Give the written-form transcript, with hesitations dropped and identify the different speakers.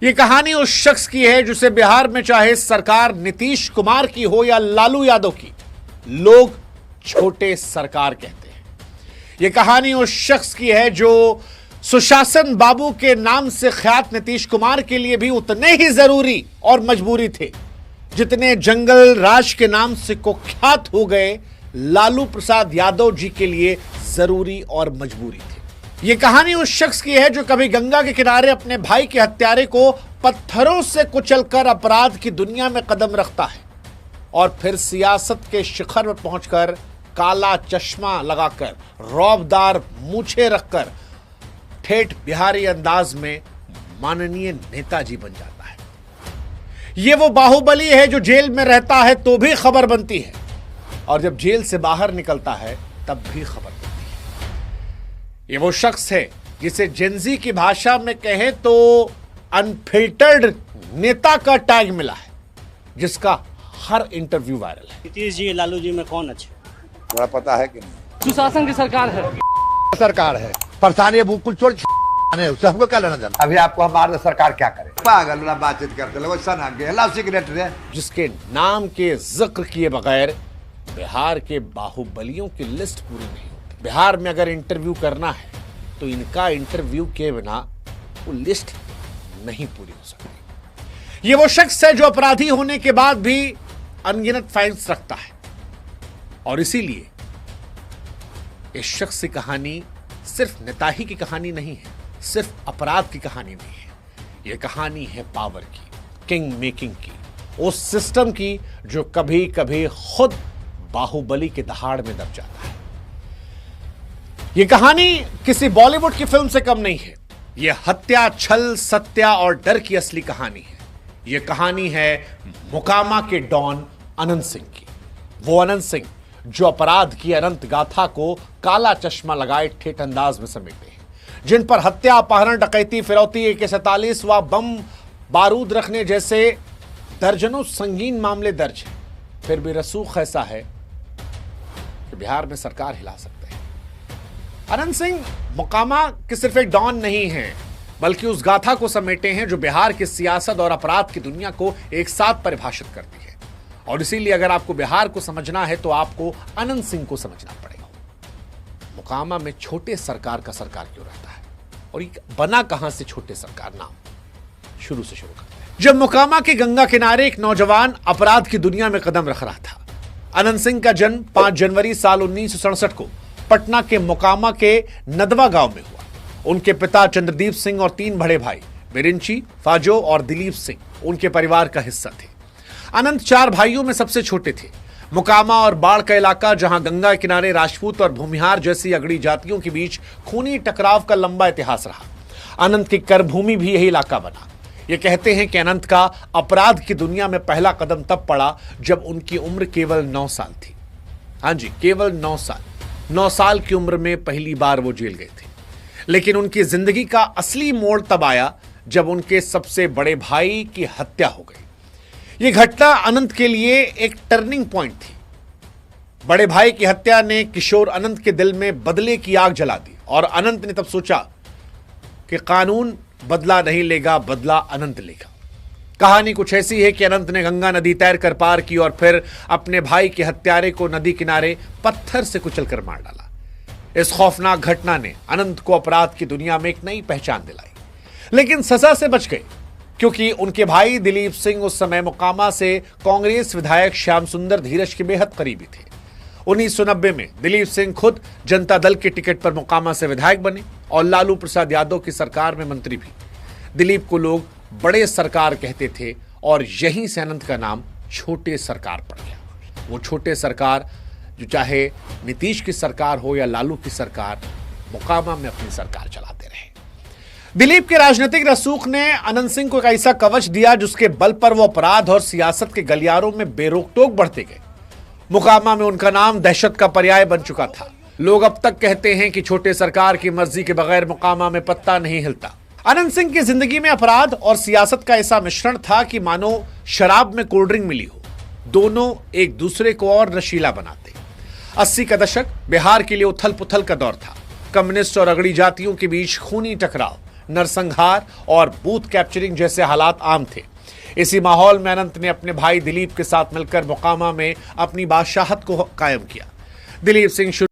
Speaker 1: ये कहानी उस शख्स की है जिसे बिहार में चाहे सरकार नीतीश कुमार की हो या लालू यादव की, लोग छोटे सरकार कहते हैं। ये कहानी उस शख्स की है जो सुशासन बाबू के नाम से ख्यात नीतीश कुमार के लिए भी उतने ही जरूरी और मजबूरी थे जितने जंगल राज के नाम से कुख्यात हो गए लालू प्रसाद यादव जी के लिए जरूरी और मजबूरी थी। यह कहानी उस शख्स की है जो कभी गंगा के किनारे अपने भाई के हत्यारे को पत्थरों से कुचलकर अपराध की दुनिया में कदम रखता है और फिर सियासत के शिखर में पहुंचकर काला चश्मा लगाकर रौबदार मूछें रखकर ठेठ बिहारी अंदाज में माननीय नेताजी बन जाता है। यह वो बाहुबली है जो जेल में रहता है तो भी खबर बनती है और जब जेल से बाहर निकलता है तब भी खबर बनती है। ये वो शख्स है जिसे जेनजी की भाषा में कहें तो अनफिल्टर्ड नेता का टैग मिला है, जिसका हर इंटरव्यू वायरल है।
Speaker 2: नीतीश जी लालू जी में कौन अच्छे?
Speaker 3: थोड़ा पता है कि नहीं?
Speaker 4: सुशासन की सरकार है,
Speaker 5: सरकार है परेशानी बिल्कुल छोड़ उससे हमको क्या लेना देना।
Speaker 3: अभी आपको हमारे सरकार क्या करे? पागल ना बातचीत करते लोग सेक्रेटरी
Speaker 1: जिसके नाम के जिक्र किए बगैर बिहार के बाहुबलियों की लिस्ट पूरी नहीं होती। बिहार में अगर इंटरव्यू करना है तो इनका इंटरव्यू के बिना वो लिस्ट नहीं पूरी हो सकती। ये वो शख्स है जो अपराधी होने के बाद भी अनगिनत फाइन्स रखता है और इसीलिए इस शख्स की कहानी सिर्फ नेताही की कहानी नहीं है, सिर्फ अपराध की कहानी नहीं है। यह कहानी है पावर की, किंग मेकिंग की, उस सिस्टम की जो कभी कभी खुद बाहुबली के दहाड़ में दब जाता है। यह कहानी किसी बॉलीवुड की फिल्म से कम नहीं है। यह हत्या, छल, सत्या और डर की असली कहानी है। यह कहानी है मोकामा के डॉन अनंत सिंह की। वो अनंत सिंह जो अपराध की अनंत गाथा को काला चश्मा लगाए ठेठ अंदाज में समेटे हैं, जिन पर हत्या, अपहरण, डकैती, फिरौती, AK-47 व बम बारूद रखने जैसे दर्जनों संगीन मामले दर्ज हैं, फिर भी रसूख ऐसा है कि बिहार में सरकार हिला सकते हैं। अनंत सिंह मोकामा के सिर्फ एक डॉन नहीं है, बल्कि उस गाथा को समेटे हैं जो बिहार की सियासत और अपराध की दुनिया को एक साथ परिभाषित करती है। और इसीलिए अगर आपको बिहार को समझना है तो आपको अनंत सिंह को समझना पड़ेगा। मोकामा में छोटे सरकार का सरकार क्यों रहता है और ये बना कहां से छोटे सरकार नाम? शुरू से शुरू करते हैं। जब मोकामा के गंगा किनारे एक नौजवान अपराध की दुनिया में कदम रख रहा था। अनंत सिंह का जन्म 5 जनवरी साल 1967 को पटना के मोकामा के नदवा गांव में हुआ। उनके पिता चंद्रदीप सिंह और 3 बड़े भाई बिरिंची, फाजो और दिलीप सिंह उनके परिवार का हिस्सा थे। अनंत 4 भाइयों में सबसे छोटे थे। मोकामा और बाढ़ का इलाका, जहां गंगा किनारे राजपूत और भूमिहार जैसी अगड़ी जातियों के बीच खूनी टकराव का लंबा इतिहास रहा। अनंत की करभूमि भी यही इलाका बना। ये कहते हैं कि अनंत का अपराध की दुनिया में पहला कदम तब पड़ा जब उनकी उम्र केवल 9 साल थी। हाँ जी, केवल 9 साल। 9 साल की उम्र में पहली बार वो जेल गए थे। लेकिन उनकी जिंदगी का असली मोड़ तब आया जब उनके सबसे बड़े भाई की हत्या हो गई। यह घटना अनंत के लिए एक टर्निंग पॉइंट थी। बड़े भाई की हत्या ने किशोर अनंत के दिल में बदले की आग जला दी और अनंत ने तब सोचा कि कानून बदला नहीं लेगा, बदला अनंत लेगा। कहानी कुछ ऐसी है कि अनंत ने गंगा नदी तैरकर पार की और फिर अपने भाई के हत्यारे को नदी किनारे पत्थर से कुचलकर मार डाला। इस खौफनाक घटना ने अनंत को अपराध की दुनिया में एक नई पहचान दिलाई, लेकिन सजा से बच गए क्योंकि उनके भाई दिलीप सिंह उस समय मोकामा से कांग्रेस विधायक श्याम सुंदर धीरज के बेहद करीबी थे। 1990 में दिलीप सिंह खुद जनता दल के टिकट पर मोकामा से विधायक बने और लालू प्रसाद यादव की सरकार में मंत्री भी। दिलीप को लोग बड़े सरकार कहते थे और यहीं से अनंत का नाम छोटे सरकार पड़ गया। वो छोटे सरकार जो चाहे नीतीश की सरकार हो या लालू की सरकार, मोकामा में अपनी सरकार चलाते रहे। दिलीप के राजनीतिक रसूख ने अनंत सिंह को एक ऐसा कवच दिया जिसके बल पर वो अपराध और सियासत के गलियारों में बेरोक-टोक बढ़ते गए। मोकामा में उनका नाम दहशत का पर्याय बन चुका था। लोग अब तक कहते हैं कि छोटे सरकार की मर्जी के बगैर मोकामा में पत्ता नहीं हिलता। अनंत सिंह की जिंदगी में अपराध और सियासत का ऐसा मिश्रण था कि मानो शराब में कोल्ड ड्रिंक मिली हो। दोनों एक दूसरे को और नशीला बनाते। 80 का दशक बिहार के लिए उथल पुथल का दौर था। कम्युनिस्ट और अगड़ी जातियों के बीच खूनी टकराव, नरसंहार और बूथ कैप्चरिंग जैसे हालात आम थे। इसी माहौल में अनंत ने अपने भाई दिलीप के साथ मिलकर मोकामा में अपनी बादशाहत को कायम किया। दिलीप सिंह